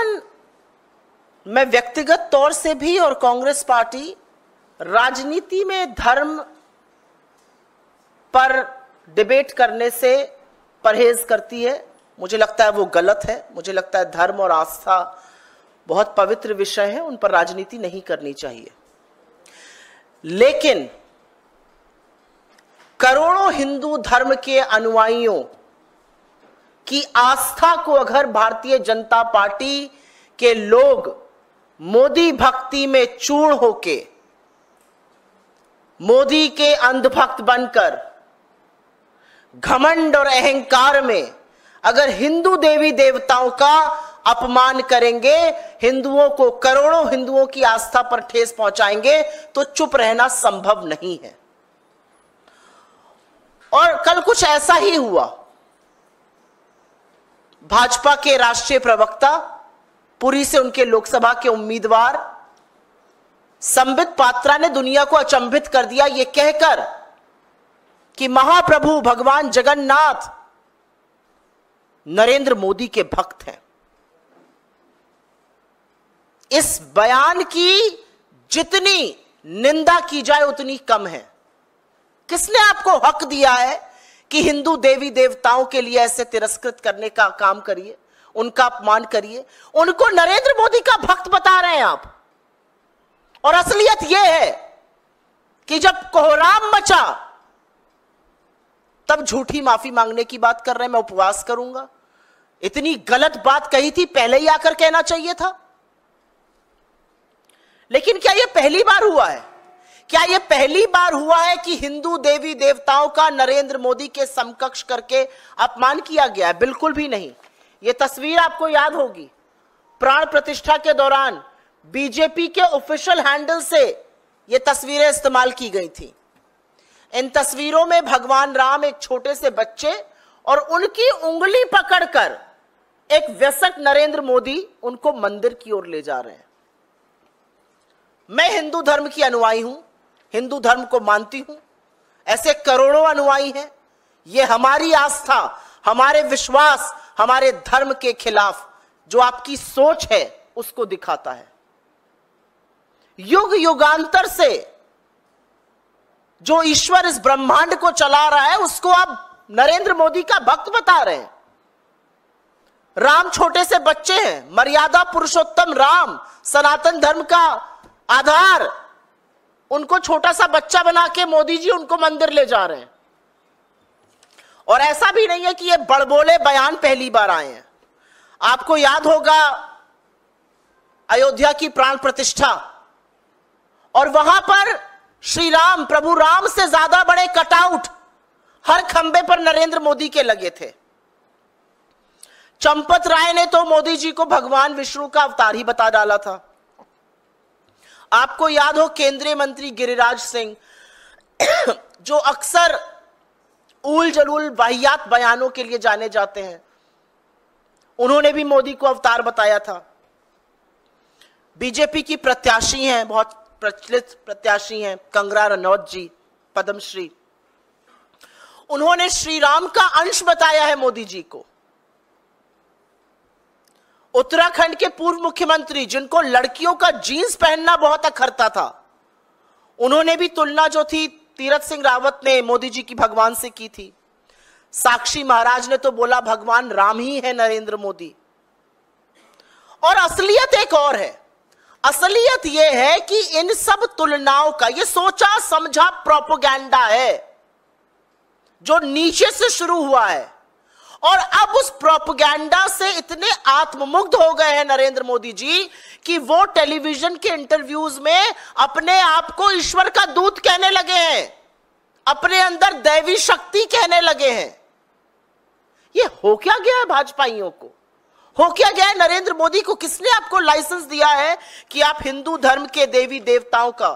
तकरीबन मैं व्यक्तिगत तौर से भी और कांग्रेस पार्टी राजनीति में धर्म पर डिबेट करने से परहेज करती है। मुझे लगता है वो गलत है। मुझे लगता है धर्म और आस्था बहुत पवित्र विषय है, उन पर राजनीति नहीं करनी चाहिए। लेकिन करोड़ों हिंदू धर्म के अनुयायियों की आस्था को अगर भारतीय जनता पार्टी के लोग मोदी भक्ति में चूर होके, मोदी के अंधभक्त बनकर, घमंड और अहंकार में अगर हिंदू देवी देवताओं का अपमान करेंगे, हिंदुओं को, करोड़ों हिंदुओं की आस्था पर ठेस पहुंचाएंगे, तो चुप रहना संभव नहीं है। और कल कुछ ऐसा ही हुआ। भाजपा के राष्ट्रीय प्रवक्ता, पुरी से उनके लोकसभा के उम्मीदवार संबित पात्रा ने दुनिया को अचंभित कर दिया यह कहकर कि महाप्रभु भगवान जगन्नाथ नरेंद्र मोदी के भक्त हैं। इस बयान की जितनी निंदा की जाए उतनी कम है। किसने आपको हक दिया है कि हिंदू देवी देवताओं के लिए ऐसे तिरस्कृत करने का काम करिए, उनका अपमान करिए? उनको नरेंद्र मोदी का भक्त बता रहे हैं आप। और असलियत यह है कि जब कोहराम मचा तब झूठी माफी मांगने की बात कर रहे हैं। मैं उपवास करूंगा। इतनी गलत बात कही थी, पहले ही आकर कहना चाहिए था। लेकिन क्या यह पहली बार हुआ है? क्या यह पहली बार हुआ है कि हिंदू देवी देवताओं का नरेंद्र मोदी के समकक्ष करके अपमान किया गया है? बिल्कुल भी नहीं। यह तस्वीर आपको याद होगी, प्राण प्रतिष्ठा के दौरान बीजेपी के ऑफिशियल हैंडल से यह तस्वीरें इस्तेमाल की गई थी। इन तस्वीरों में भगवान राम एक छोटे से बच्चे और उनकी उंगली पकड़कर एक वयस्क नरेंद्र मोदी उनको मंदिर की ओर ले जा रहे हैं। मैं हिंदू धर्म की अनुयायी हूं, हिंदू धर्म को मानती हूं। ऐसे करोड़ों अनुयायी हैं। यह हमारी आस्था, हमारे विश्वास, हमारे धर्म के खिलाफ जो आपकी सोच है उसको दिखाता है। युग युगांतर से जो ईश्वर इस ब्रह्मांड को चला रहा है उसको आप नरेंद्र मोदी का भक्त बता रहे हैं। राम छोटे से बच्चे हैं, मर्यादा पुरुषोत्तम राम, सनातन धर्म का आधार, उनको छोटा सा बच्चा बना के मोदी जी उनको मंदिर ले जा रहे हैं। और ऐसा भी नहीं है कि ये बड़बोले बयान पहली बार आए हैं। आपको याद होगा अयोध्या की प्राण प्रतिष्ठा, और वहां पर श्री राम, प्रभु राम से ज्यादा बड़े कटआउट हर खंबे पर नरेंद्र मोदी के लगे थे। चंपत राय ने तो मोदी जी को भगवान विष्णु का अवतार ही बता डाला था। आपको याद हो केंद्रीय मंत्री गिरिराज सिंह जो अक्सर उल जलूल वाहियात बयानों के लिए जाने जाते हैं, उन्होंने भी मोदी को अवतार बताया था। बीजेपी की प्रत्याशी हैं, बहुत प्रचलित प्रत्याशी हैं, कंगना रनौत जी, पद्मश्री, उन्होंने श्री राम का अंश बताया है मोदी जी को। उत्तराखंड के पूर्व मुख्यमंत्री जिनको लड़कियों का जीन्स पहनना बहुत अखरता था, उन्होंने भी तुलना जो थी तीरथ सिंह रावत ने मोदी जी की भगवान से की थी। साक्षी महाराज ने तो बोला भगवान राम ही है नरेंद्र मोदी। और असलियत एक और है। असलियत यह है कि इन सब तुलनाओं का ये सोचा समझा प्रोपेगेंडा है जो नीचे से शुरू हुआ है, और अब उस प्रोपेगेंडा से इतने आत्ममुग्ध हो गए हैं नरेंद्र मोदी जी कि वो टेलीविजन के इंटरव्यूज में अपने आप को ईश्वर का दूत कहने लगे हैं, अपने अंदर दैवी शक्ति कहने लगे हैं। ये हो क्या गया है भाजपाइयों को? हो क्या गया है नरेंद्र मोदी को? किसने आपको लाइसेंस दिया है कि आप हिंदू धर्म के देवी देवताओं का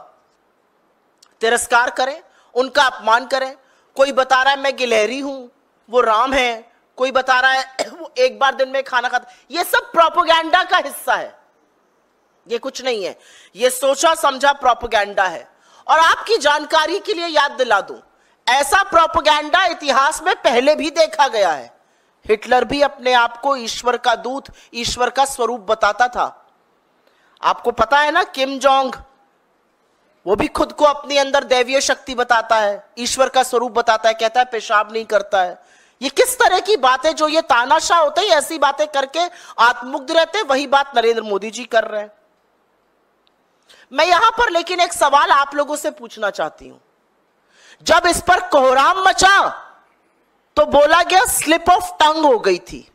तिरस्कार करें, उनका अपमान करें? कोई बता रहा है मैं गिलहरी हूं, वो राम है। कोई बता रहा है वो एक बार दिन में खाना खाता। ये सब प्रोपेगेंडा का हिस्सा है, ये कुछ नहीं है। ये सोचा समझा प्रोपेगेंडा है। और आपकी जानकारी के लिए याद दिला दूं, ऐसा प्रोपेगेंडा इतिहास में पहले भी देखा गया है। हिटलर भी अपने आप को ईश्वर का दूत, ईश्वर का स्वरूप बताता था। आपको पता है ना, किम जोंग, वो भी खुद को अपने अंदर दैवीय शक्ति बताता है, ईश्वर का स्वरूप बताता है, कहता है पेशाब नहीं करता है। ये किस तरह की बातें, जो ये तानाशाह होते हैं ऐसी बातें करके आत्ममुग्ध रहते, वही बात नरेंद्र मोदी जी कर रहे हैं। मैं यहां पर लेकिन एक सवाल आप लोगों से पूछना चाहती हूं। जब इस पर कोहराम मचा तो बोला गया स्लिप ऑफ टंग हो गई थी।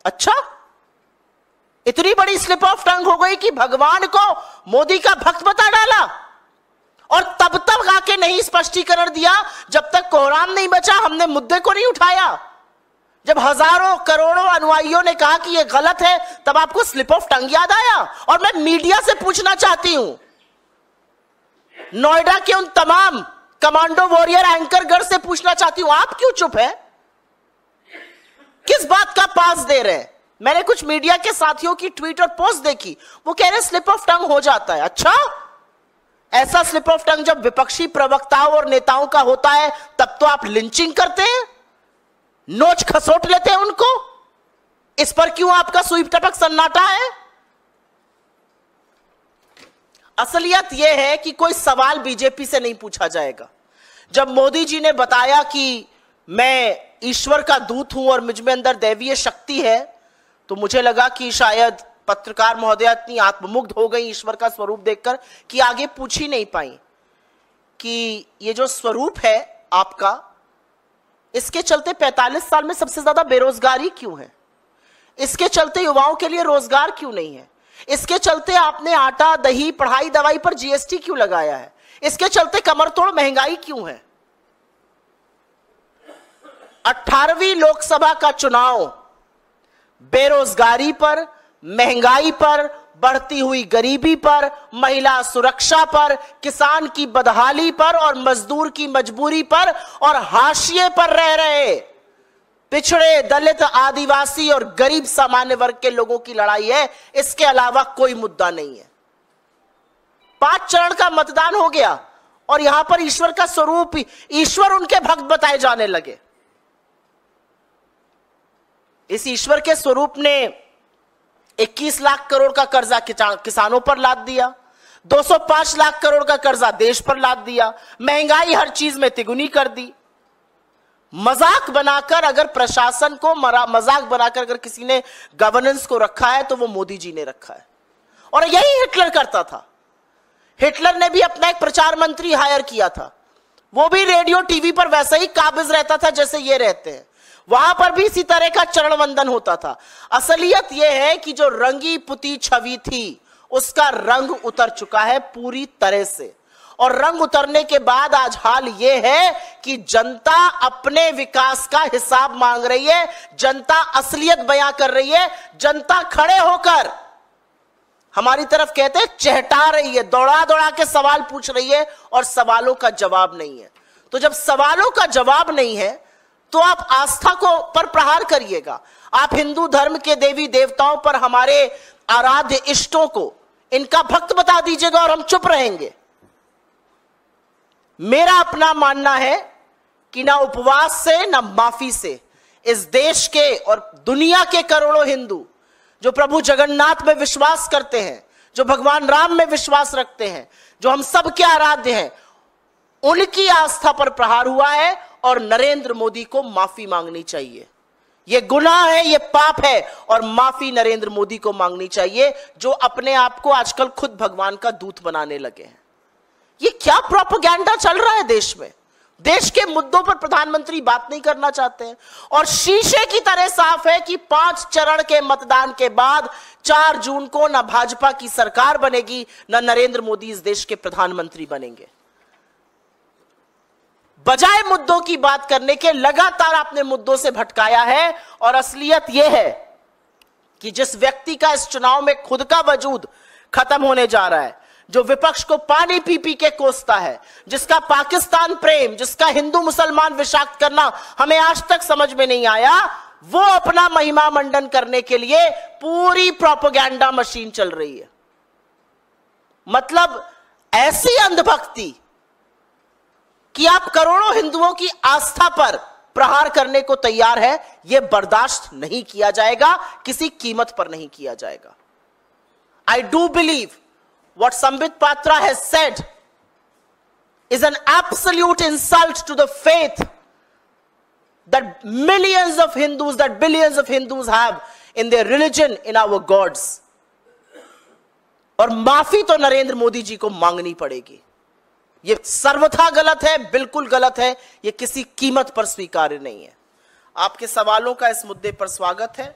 अच्छा, इतनी बड़ी स्लिप ऑफ टंग हो गई कि भगवान को मोदी का भक्त बता डाला, और तब तक आके नहीं स्पष्टीकरण दिया जब तक कोहराम नहीं बचा, हमने मुद्दे को नहीं उठाया। जब हजारों करोड़ों अनुयायियों ने कहा कि यह गलत है, तब आपको स्लिप ऑफ टंग याद आया। और मैं मीडिया से पूछना चाहती हूं, नोएडा के उन तमाम कमांडो वॉरियर एंकरगढ़ से पूछना चाहती हूं, आप क्यों चुप है? किस बात का पास दे रहे हैं? मैंने कुछ मीडिया के साथियों की ट्वीट और पोस्ट देखी, वो कह रहे स्लिप ऑफ टंग हो जाता है। अच्छा, ऐसा स्लिप ऑफ टंग जब विपक्षी प्रवक्ताओं और नेताओं का होता है तब तो आप लिंचिंग करते हैं, नोच खसोट लेते हैं उनको। इस पर क्यों आपका सुई टपक सन्नाटा है? असलियत यह है कि कोई सवाल बीजेपी से नहीं पूछा जाएगा। जब मोदी जी ने बताया कि मैं ईश्वर का दूत हूं और मुझ में अंदर दैवीय शक्ति है, तो मुझे लगा कि शायद पत्रकार महोदया इतनी आत्ममुग्ध हो गई ईश्वर का स्वरूप देखकर कि आगे पूछ ही नहीं पाई कि ये जो स्वरूप है आपका, इसके चलते 45 साल में सबसे ज्यादा बेरोजगारी क्यों है? इसके चलते युवाओं के लिए रोजगार क्यों नहीं है? इसके चलते आपने आटा, दही, पढ़ाई, दवाई पर जीएसटी क्यों लगाया है? इसके चलते कमरतोड़ महंगाई क्यों है? 18वीं लोकसभा का चुनाव बेरोजगारी पर, महंगाई पर, बढ़ती हुई गरीबी पर, महिला सुरक्षा पर, किसान की बदहाली पर और मजदूर की मजबूरी पर और हाशिए पर रह रहे पिछड़े, दलित, आदिवासी और गरीब सामान्य वर्ग के लोगों की लड़ाई है। इसके अलावा कोई मुद्दा नहीं है। 5 चरण का मतदान हो गया और यहां पर ईश्वर का स्वरूप, ईश्वर उनके भक्त बताए जाने लगे। इस ईश्वर के स्वरूप ने 21 लाख करोड़ का कर्जा किसानों पर लाद दिया, 205 लाख करोड़ का कर्जा देश पर लाद दिया, महंगाई हर चीज में तिगुनी कर दी। मजाक बनाकर अगर प्रशासन को मजाक बनाकर अगर किसी ने गवर्नेंस को रखा है तो वो मोदी जी ने रखा है। और यही हिटलर करता था। हिटलर ने भी अपना एक प्रचार मंत्री हायर किया था, वो भी रेडियो टीवी पर वैसा ही काबिज रहता था जैसे ये रहते हैं, वहां पर भी इसी तरह का चरण वंदन होता था। असलियत यह है कि जो रंगी पुती छवि थी उसका रंग उतर चुका है पूरी तरह से, और रंग उतरने के बाद आज हाल यह है कि जनता अपने विकास का हिसाब मांग रही है, जनता असलियत बयां कर रही है, जनता खड़े होकर हमारी तरफ कहते हैं चहटा रही है, दौड़ा दौड़ा के सवाल पूछ रही है और सवालों का जवाब नहीं है। तो जब सवालों का जवाब नहीं है तो आप आस्था को पर प्रहार करिएगा। आप हिंदू धर्म के देवी देवताओं पर, हमारे आराध्य इष्टों को इनका भक्त बता दीजिएगा और हम चुप रहेंगे। मेरा अपना मानना है कि ना उपवास से ना माफी से इस देश के और दुनिया के करोड़ों हिंदू जो प्रभु जगन्नाथ में विश्वास करते हैं, जो भगवान राम में विश्वास रखते हैं, जो हम सब के आराध्य हैं, उनकी आस्था पर प्रहार हुआ है और नरेंद्र मोदी को माफी मांगनी चाहिए। यह गुनाह है, यह पाप है और माफी नरेंद्र मोदी को मांगनी चाहिए जो अपने आप को आजकल खुद भगवान का दूत बनाने लगे हैं। ये क्या प्रोपेगेंडा चल रहा है देश में? देश के मुद्दों पर प्रधानमंत्री बात नहीं करना चाहते हैं और शीशे की तरह साफ है कि 5 चरण के मतदान के बाद 4 जून को ना भाजपा की सरकार बनेगी, ना नरेंद्र मोदी इस देश के प्रधानमंत्री बनेंगे। बजाय मुद्दों की बात करने के लगातार आपने मुद्दों से भटकाया है और असलियत यह है कि जिस व्यक्ति का इस चुनाव में खुद का वजूद खत्म होने जा रहा है, जो विपक्ष को पानी पी पी के कोसता है, जिसका पाकिस्तान प्रेम, जिसका हिंदू मुसलमान विषाक्त करना हमें आज तक समझ में नहीं आया, वो अपना महिमा मंडन करने के लिए पूरी प्रोपेगेंडा मशीन चल रही है। मतलब ऐसी अंधभक्ति कि आप करोड़ों हिंदुओं की आस्था पर प्रहार करने को तैयार है। यह बर्दाश्त नहीं किया जाएगा, किसी कीमत पर नहीं किया जाएगा। I do believe what Sambit Patra has said is an absolute insult to the faith that millions of Hindus, that billions of Hindus have in their religion, in our gods. और माफी तो नरेंद्र मोदी जी को मांगनी पड़ेगी। यह सर्वथा गलत है, बिल्कुल गलत है, यह किसी कीमत पर स्वीकार्य नहीं है। आपके सवालों का इस मुद्दे पर स्वागत है।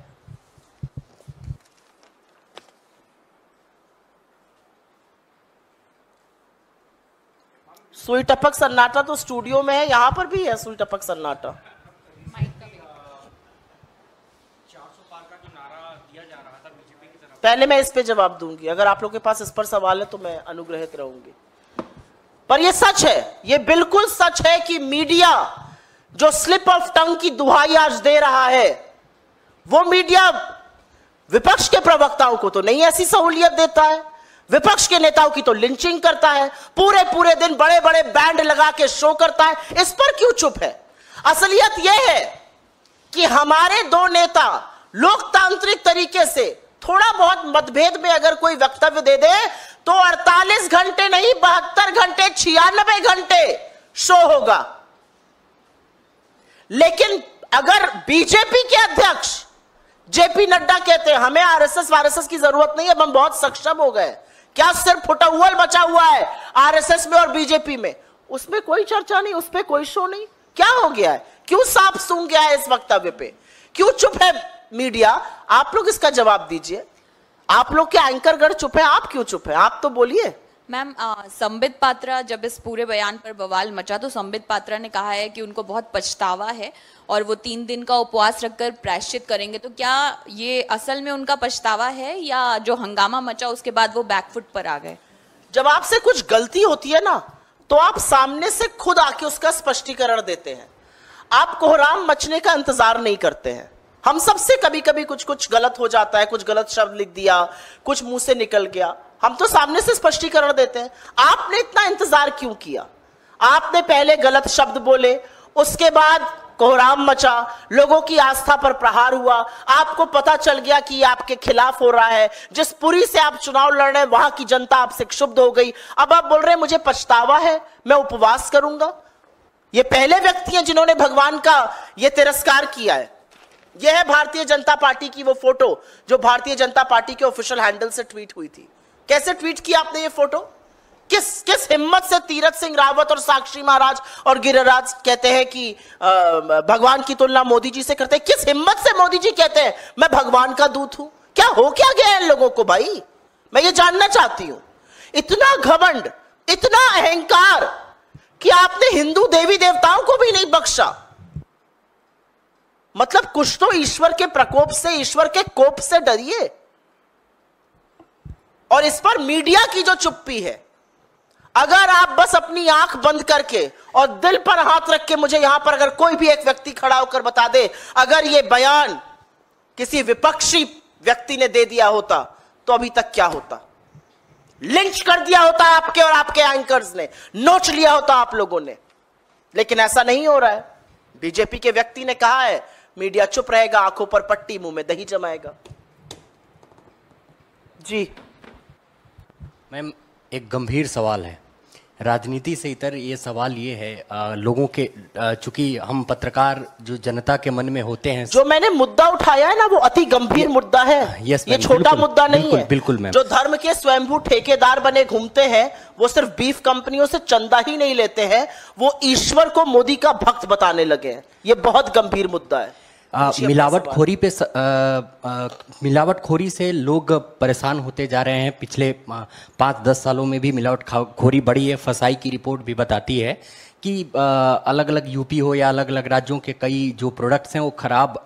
सुई टपक सन्नाटा तो स्टूडियो में है, यहां पर भी है सुई टपक सन्नाटा। 400 पार का जो नारा दिया जा रहा था बीजेपी की तरफ, पहले मैं इस पे जवाब दूंगी, अगर आप लोग के पास इस पर सवाल है तो मैं अनुग्रहित रहूंगी। पर यह सच है, यह बिल्कुल सच है कि मीडिया जो स्लिप ऑफ टंग की दुहाई आज दे रहा है, वो मीडिया विपक्ष के प्रवक्ताओं को तो नहीं ऐसी सहूलियत देता है, विपक्ष के नेताओं की तो लिंचिंग करता है, पूरे पूरे दिन बड़े बड़े बैंड लगा के शो करता है। इस पर क्यों चुप है? असलियत यह है कि हमारे दो नेता लोकतांत्रिक तरीके से थोड़ा बहुत मतभेद में अगर कोई वक्तव्य दे दे तो 48 घंटे नहीं 72 घंटे 96 घंटे शो होगा। लेकिन अगर बीजेपी के अध्यक्ष जेपी नड्डा कहते हैं हमें आरएसएस की जरूरत नहीं है, हम बहुत सक्षम हो गए, क्या सिर्फ फुटअव्वल बचा हुआ है आरएसएस में और बीजेपी में, उसमें कोई चर्चा नहीं, उस पर कोई शो नहीं, क्या हो गया है? क्यों सांप सूंघ गया है इस वक्तव्य पे? क्यों चुप है मीडिया? आप लोग इसका जवाब दीजिए। आप लोग के एंकरगण चुप है, आप क्यों चुप है? आप तो बोलिए। मैम, संबित पात्रा, जब इस पूरे बयान पर बवाल मचा तो संबित पात्रा ने कहा है कि उनको बहुत पछतावा है और वो 3 दिन का उपवास रखकर प्रायश्चित करेंगे। तो क्या ये असल में उनका पछतावा है या जो हंगामा मचा उसके बाद वो बैकफुट पर आ गए? जब आपसे कुछ गलती होती है ना तो आप सामने से खुद आके उसका स्पष्टीकरण देते हैं, आप कोहराम मचने का इंतजार नहीं करते हैं। हम सबसे कभी कभी कुछ गलत हो जाता है, कुछ गलत शब्द लिख दिया, कुछ मुंह से निकल गया, हम तो सामने से स्पष्टीकरण देते हैं। आपने इतना इंतजार क्यों किया? आपने पहले गलत शब्द बोले, उसके बाद कोहराम मचा, लोगों की आस्था पर प्रहार हुआ, आपको पता चल गया कि ये आपके खिलाफ हो रहा है, जिस पुरी से आप चुनाव लड़ रहे हैं वहां की जनता आपसे क्षुब्ध हो गई। अब आप बोल रहे हैं मुझे पछतावा है, मैं उपवास करूंगा। ये पहले व्यक्ति हैं जिन्होंने भगवान का ये तिरस्कार किया है। यह है भारतीय जनता पार्टी की वो फोटो जो भारतीय जनता पार्टी के ऑफिशियल हैंडल से ट्वीट हुई थी। कैसे ट्वीट किया आपने ये फोटो? किस हिम्मत से तीरथ सिंह रावत और साक्षी महाराज और गिरिराज कहते हैं कि भगवान की तुलना मोदी जी से करते हैं? किस हिम्मत से मोदी जी कहते हैं मैं भगवान का दूत हूं? क्या हो क्या गया इन लोगों को भाई? मैं ये जानना चाहती हूं। इतना घमंड, इतना अहंकार कि आपने हिंदू देवी देवताओं को भी नहीं बख्शा। मतलब कुछ तो ईश्वर के प्रकोप से, ईश्वर के कोप से डरिए। और इस पर मीडिया की जो चुप्पी है, अगर आप बस अपनी आंख बंद करके और दिल पर हाथ रख के, मुझे यहां पर अगर कोई भी एक व्यक्ति खड़ा होकर बता दे अगर यह बयान किसी विपक्षी व्यक्ति ने दे दिया होता तो अभी तक क्या होता? लिंच कर दिया होता आपके और आपके एंकर्स ने, नोच लिया होता आप लोगों ने। लेकिन ऐसा नहीं हो रहा है। बीजेपी के व्यक्ति ने कहा है मीडिया चुप रहेगा, आंखों पर पट्टी, मुंह में दही जमाएगा। जी मैम, एक गंभीर सवाल है, राजनीति से इतर ये सवाल ये है, लोगों के चूंकि हम पत्रकार जो जनता के मन में होते हैं, जो मैंने मुद्दा उठाया है ना वो अति गंभीर मुद्दा है। यस ये छोटा मुद्दा नहीं बिल्कुल, है। बिल्कुल मैम। जो धर्म के स्वयंभू ठेकेदार बने घूमते हैं वो सिर्फ बीफ कंपनियों से चंदा ही नहीं लेते हैं, वो ईश्वर को मोदी का भक्त बताने लगे हैं। ये बहुत गंभीर मुद्दा है। मिलावटखोरी से लोग परेशान होते जा रहे हैं। पिछले 5-10 सालों में भी मिलावटखोरी बढ़ी है। फसाई की रिपोर्ट भी बताती है कि अलग अलग यूपी हो या अलग अलग राज्यों के कई जो प्रोडक्ट्स हैं वो खराब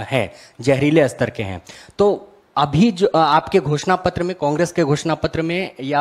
हैं, जहरीले स्तर के हैं। तो अभी जो आपके घोषणा पत्र में, कांग्रेस के घोषणा पत्र में या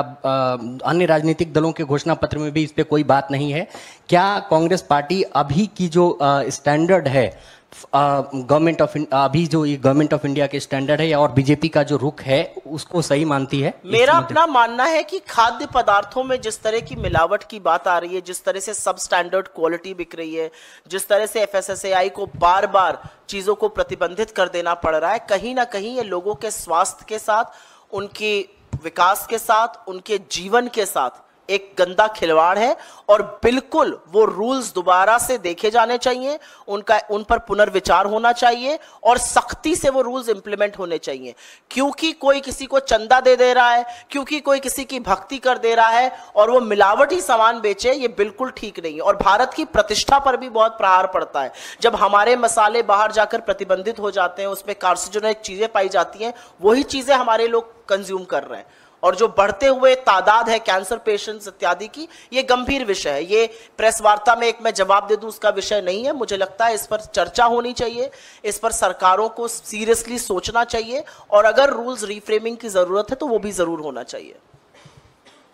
अन्य राजनीतिक दलों के घोषणा पत्र में भी इस पे कोई बात नहीं है। क्या कांग्रेस पार्टी अभी की जो स्टैंडर्ड है गवर्नमेंट ऑफ अभी जो ये गवर्नमेंट ऑफ इंडिया के स्टैंडर्ड है या और बीजेपी का जो रुख है उसको सही मानती है? मेरा अपना मानना है कि खाद्य पदार्थों में जिस तरह की मिलावट की बात आ रही है, जिस तरह से सब स्टैंडर्ड क्वालिटी बिक रही है, जिस तरह से FSSAI को बार बार चीजों को प्रतिबंधित कर देना पड़ रहा है, कहीं ना कहीं ये लोगों के स्वास्थ्य के साथ, उनके विकास के साथ, उनके जीवन के साथ एक गंदा खिलवाड़ है। और बिल्कुल वो रूल्स दोबारा से देखे जाने चाहिए, उन पर पुनर्विचार होना चाहिए और सख्ती से वो रूल्स इंप्लीमेंट होने चाहिए। क्योंकि कोई किसी को चंदा दे रहा है, क्योंकि कोई किसी की भक्ति कर दे रहा है और वो मिलावटी सामान बेचे, ये बिल्कुल ठीक नहीं है। और भारत की प्रतिष्ठा पर भी बहुत प्रहार पड़ता है जब हमारे मसाले बाहर जाकर प्रतिबंधित हो जाते हैं, उसमें कार्सिनोजेनिक चीजें पाई जाती हैं, वही चीजें हमारे लोग कंज्यूम कर रहे हैं। और जो बढ़ते हुए तादाद है कैंसर पेशेंट्स इत्यादि की, ये गंभीर विषय है। ये प्रेस वार्ता में एक मैं जवाब दे दूं उसका विषय नहीं है। मुझे लगता है इस पर चर्चा होनी चाहिए, इस पर सरकारों को सीरियसली सोचना चाहिए और अगर रूल्स रिफ्रेमिंग की जरूरत है तो वो भी जरूर होना चाहिए।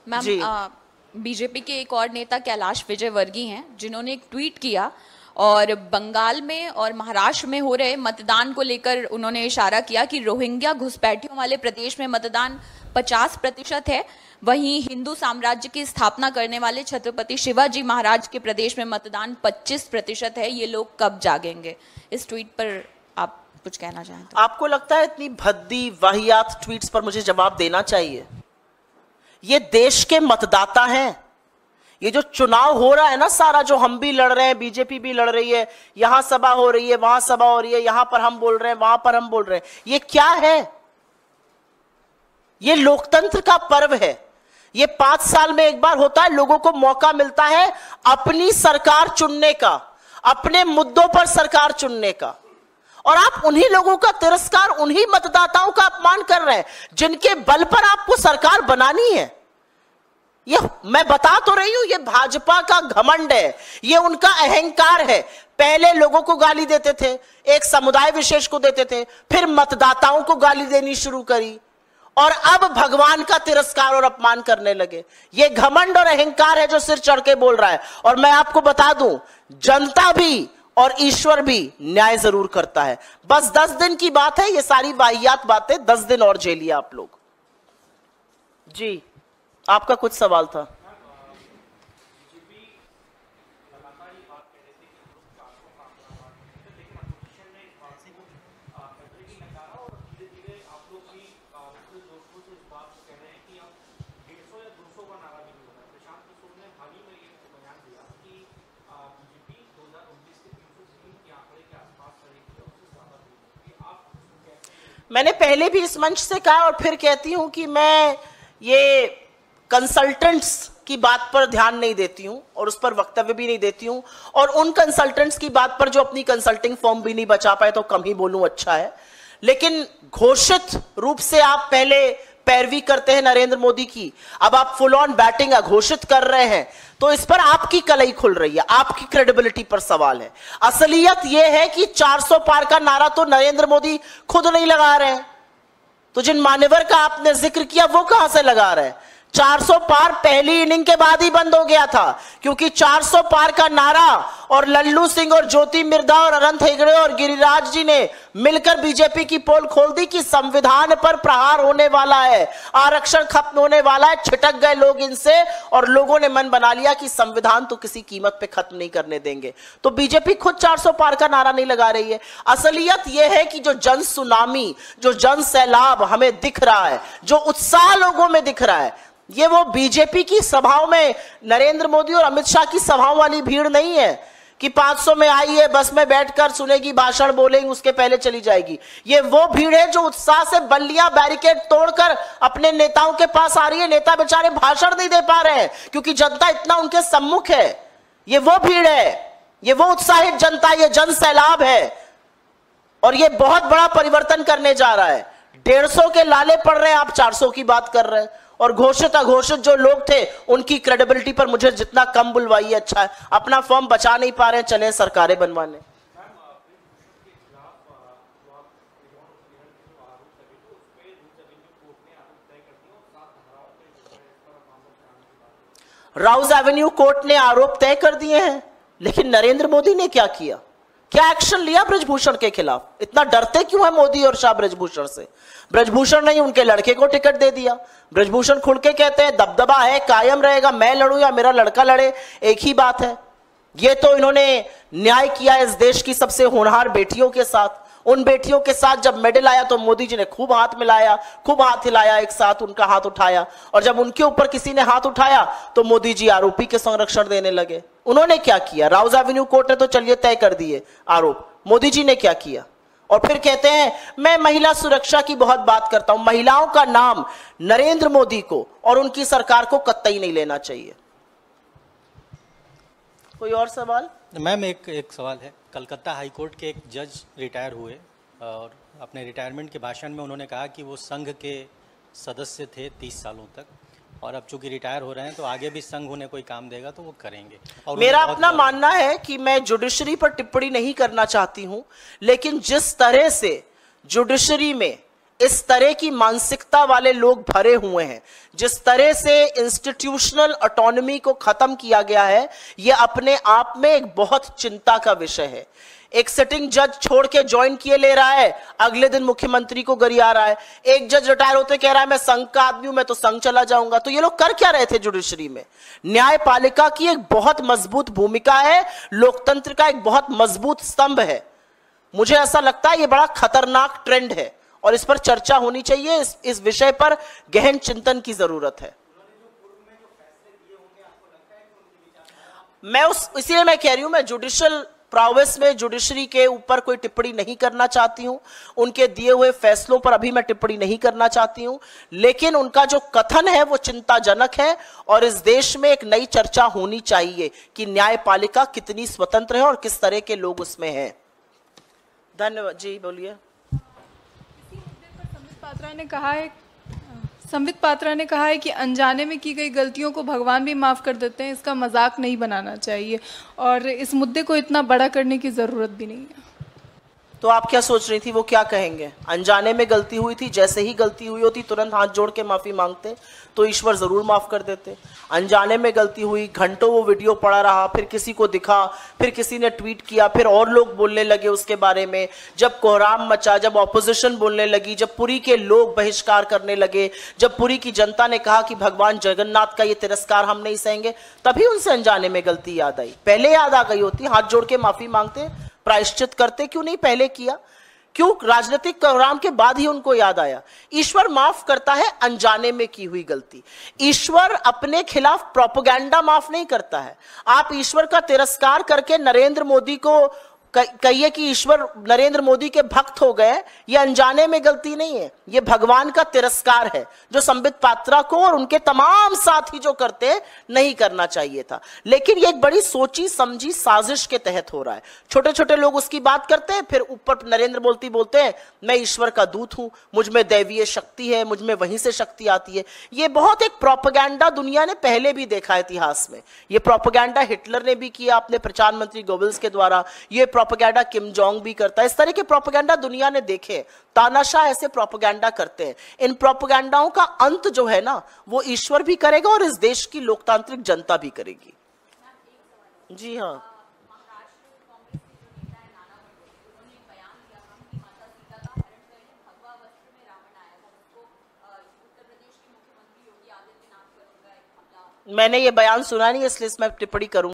मैम, बीजेपी के एक और नेता कैलाश विजयवर्गीय हैं जिन्होंने एक ट्वीट किया और बंगाल में और महाराष्ट्र में हो रहे मतदान को लेकर उन्होंने इशारा किया कि रोहिंग्या घुसपैठियों वाले प्रदेश में मतदान 50% है, वहीं हिंदू साम्राज्य की स्थापना करने वाले छत्रपति शिवाजी महाराज के प्रदेश में मतदान 25% है। ये लोग कब जागेंगे? इस ट्वीट पर आप कुछ कहना चाहें तो? आपको लगता है इतनी भद्दी वाहियात ट्वीट्स पर मुझे जवाब देना चाहिए? ये देश के मतदाता हैं। ये जो चुनाव हो रहा है ना सारा, जो हम भी लड़ रहे हैं, बीजेपी भी लड़ रही है, यहां सभा हो रही है, वहां सभा हो रही है, यहां पर हम बोल रहे हैं, वहां पर हम बोल रहे हैं, ये क्या है? ये लोकतंत्र का पर्व है। ये 5 साल में एक बार होता है, लोगों को मौका मिलता है अपनी सरकार चुनने का, अपने मुद्दों पर सरकार चुनने का। और आप उन्हीं लोगों का तिरस्कार, उन्हीं मतदाताओं का अपमान कर रहे हैं जिनके बल पर आपको सरकार बनानी है। ये मैं बता तो रही हूं, ये भाजपा का घमंड है, ये उनका अहंकार है। पहले लोगों को गाली देते थे, एक समुदाय विशेष को देते थे, फिर मतदाताओं को गाली देनी शुरू करी और अब भगवान का तिरस्कार और अपमान करने लगे। ये घमंड और अहंकार है जो सिर चढ़ के बोल रहा है। और मैं आपको बता दूं, जनता भी और ईश्वर भी न्याय जरूर करता है। बस 10 दिन की बात है, ये सारी वाहियात बातें 10 दिन और झेलिए आप लोग। जी, आपका कुछ सवाल था? मैंने पहले भी इस मंच से कहा और फिर कहती हूं कि मैं ये कंसल्टेंट्स की बात पर ध्यान नहीं देती हूं और उस पर वक्तव्य भी नहीं देती हूं। और उन कंसल्टेंट्स की बात पर जो अपनी कंसल्टिंग फर्म भी नहीं बचा पाए तो कम ही बोलूं, अच्छा है। लेकिन घोषित रूप से आप पहले पैरवी करते हैं नरेंद्र मोदी की, अब आप फुल ऑन बैटिंग घोषित कर रहे हैं, तो इस पर आपकी कलई खुल रही है, आपकी क्रेडिबिलिटी पर सवाल है। असलियत यह है कि 400 पार का नारा तो नरेंद्र मोदी खुद नहीं लगा रहे हैं, तो जिन मान्यवर का आपने जिक्र किया वो कहां से लगा रहे हैं? 400 पार पहली इनिंग के बाद ही बंद हो गया था, क्योंकि 400 पार का नारा और लल्लू सिंह और ज्योति मिर्धा और अनंत हेगड़े और गिरिराज जी ने मिलकर बीजेपी की पोल खोल दी कि संविधान पर प्रहार होने वाला है, आरक्षण खत्म होने वाला है। छिटक गए लोग इनसे और लोगों ने मन बना लिया कि संविधान तो किसी कीमत पे खत्म नहीं करने देंगे। तो बीजेपी खुद 400 पार का नारा नहीं लगा रही है। असलियत यह है कि जो जन सुनामी, जो जन सैलाब हमें दिख रहा है, जो उत्साह लोगों में दिख रहा है, ये वो बीजेपी की सभाओं में नरेंद्र मोदी और अमित शाह की सभाओं वाली भीड़ नहीं है कि 500 में आई है, बस में बैठकर सुनेगी, भाषण बोलेगी, उसके पहले चली जाएगी। ये वो भीड़ है जो उत्साह से बल्लियां बैरिकेड तोड़कर अपने नेताओं के पास आ रही है। नेता बेचारे भाषण नहीं दे पा रहे हैं क्योंकि जनता इतना उनके सम्मुख है। ये वो भीड़ है, ये वो उत्साहित जनता, ये जन सैलाब है और ये बहुत बड़ा परिवर्तन करने जा रहा है। 150 के लाले पड़ रहे हैं, आप 400 की बात कर रहे हैं। और घोषित अघोषित जो लोग थे उनकी क्रेडिबिलिटी पर मुझे जितना कम बुलवाइए अच्छा है। अपना फॉर्म बचा नहीं पा रहे हैं, चले सरकारें बनवाने। राउज एवेन्यू कोर्ट ने आरोप तय कर दिए हैं, लेकिन नरेंद्र मोदी ने क्या किया? क्या एक्शन लिया ब्रजभूषण के खिलाफ? इतना डरते क्यों है मोदी और शाह ब्रजभूषण से? ब्रजभूषण ने उनके लड़के को टिकट दे दिया। ब्रजभूषण खुल के कहते हैं दबदबा है, कायम रहेगा, मैं लड़ूं या मेरा लड़का लड़े, एक ही बात है। ये तो इन्होंने न्याय किया इस देश की सबसे होनहार बेटियों के साथ। उन बेटियों के साथ जब मेडल आया तो मोदी जी ने खूब हाथ मिलाया, खूब हाथ हिलाया, एक साथ उनका हाथ उठाया, और जब उनके ऊपर किसी ने हाथ उठाया तो मोदी जी आरोपी के संरक्षण देने लगे। उन्होंने क्या किया? राउज एवेन्यू कोर्ट ने तो चलिए तय कर दिए आरोप, मोदी जी ने क्या किया? और फिर कहते हैं मैं महिला सुरक्षा की बहुत बात करता हूं। महिलाओं का नाम नरेंद्र मोदी को और उनकी सरकार को कतई नहीं लेना चाहिए। कोई और सवाल? मैम एक सवाल है। कलकत्ता हाई कोर्ट के एक जज रिटायर हुए और अपने रिटायरमेंट के भाषण में उन्होंने कहा कि वो संघ के सदस्य थे 30 सालों तक, और अब चूंकि रिटायर हो रहे हैं तो आगे भी संघ उन्हें कोई काम देगा तो वो करेंगे। और मेरा अपना मानना है कि मैं जुडिशरी पर टिप्पणी नहीं करना चाहती हूं, लेकिन जिस तरह से जुडिशरी में इस तरह की मानसिकता वाले लोग भरे हुए हैं, जिस तरह से इंस्टीट्यूशनल ऑटोनॉमी को खत्म किया गया है, यह अपने आप में एक बहुत चिंता का विषय है। एक सिटिंग जज छोड़ के ज्वाइन किए ले रहा है, अगले दिन मुख्यमंत्री को गरिया रहा है। एक जज रिटायर होते कह रहा है मैं संघ का आदमी हूं, मैं तो संघ चला जाऊंगा। तो ये लोग कर क्या रहे थे जुडिशरी में? न्यायपालिका की एक बहुत मजबूत भूमिका है, लोकतंत्र का एक बहुत मजबूत स्तंभ है। मुझे ऐसा लगता है ये बड़ा खतरनाक ट्रेंड है और इस पर चर्चा होनी चाहिए। इस विषय पर गहन चिंतन की जरूरत है। इसलिए मैं कह रही हूं, मैं जुडिशियल प्रोवेस में जुडिशरी के ऊपर कोई टिप्पणी नहीं करना चाहती हूं, उनके दिए हुए फैसलों पर अभी मैं टिप्पणी नहीं करना चाहती हूं, लेकिन उनका जो कथन है वो चिंताजनक है और इस देश में एक नई चर्चा होनी चाहिए कि न्यायपालिका कितनी स्वतंत्र है और किस तरह के लोग उसमें हैं। धन्यवाद जी, बोलिए। संबित पात्रा ने कहा है कि अनजाने में की गई गलतियों को भगवान भी माफ़ कर देते हैं, इसका मजाक नहीं बनाना चाहिए और इस मुद्दे को इतना बड़ा करने की ज़रूरत भी नहीं है। तो आप क्या सोच रही थी, वो क्या कहेंगे? अनजाने में गलती हुई थी, जैसे ही गलती हुई होती तुरंत हाथ जोड़ के माफ़ी मांगते तो ईश्वर ज़रूर माफ़ कर देते। अनजाने में गलती हुई, घंटों वो वीडियो पड़ा रहा, फिर किसी को दिखा, फिर किसी ने ट्वीट किया, फिर और लोग बोलने लगे उसके बारे में, जब कोहराम मचा, जब ऑपोजिशन बोलने लगी, जब पुरी के लोग बहिष्कार करने लगे, जब पुरी की जनता ने कहा कि भगवान जगन्नाथ का ये तिरस्कार हम नहीं सहेंगे, तभी उनसे अनजाने में गलती याद आई। पहले याद आ गई होती, हाथ जोड़ के माफ़ी मांगते, प्रायश्चित करते, क्यों नहीं पहले किया? क्यों राजनीतिक कोहराम के बाद ही उनको याद आया? ईश्वर माफ करता है अनजाने में की हुई गलती। ईश्वर अपने खिलाफ प्रोपेगेंडा माफ नहीं करता है। आप ईश्वर का तिरस्कार करके नरेंद्र मोदी को कहिए कि ईश्वर नरेंद्र मोदी के भक्त हो गए, ये अनजाने में गलती नहीं है, ये भगवान का तिरस्कार है जो संबित पात्रा को और उनके तमाम साथी जो करते नहीं करना चाहिए था। लेकिन ये एक बड़ी सोची समझी साजिश के तहत हो रहा है। छोटे छोटे लोग उसकी बात करते हैं, फिर ऊपर नरेंद्र मोदी बोलते हैं मैं ईश्वर का दूत हूं, मुझ में दैवीय शक्ति है, मुझ में वहीं से शक्ति आती है। ये बहुत एक प्रोपेगेंडा दुनिया ने पहले भी देखा इतिहास में। ये प्रोपेगेंडा हिटलर ने भी किया अपने प्रधानमंत्री गोबल्स के द्वारा, ये प्रोपेगेंडा किम जोंग भी करता है। इस तरह के प्रोपेगेंडा दुनिया ने देखे, तानाशाह ऐसे प्रोपेगेंडा करते हैं। इन प्रोपेगेंडाओं का अंत जो है ना, वो ईश्वर भी करेगा और इस देश की लोकतांत्रिक जनता भी करेगी। जी हाँ, मैंने ये बयान सुना नहीं, इसलिए इसमें टिप्पणी करूंगा।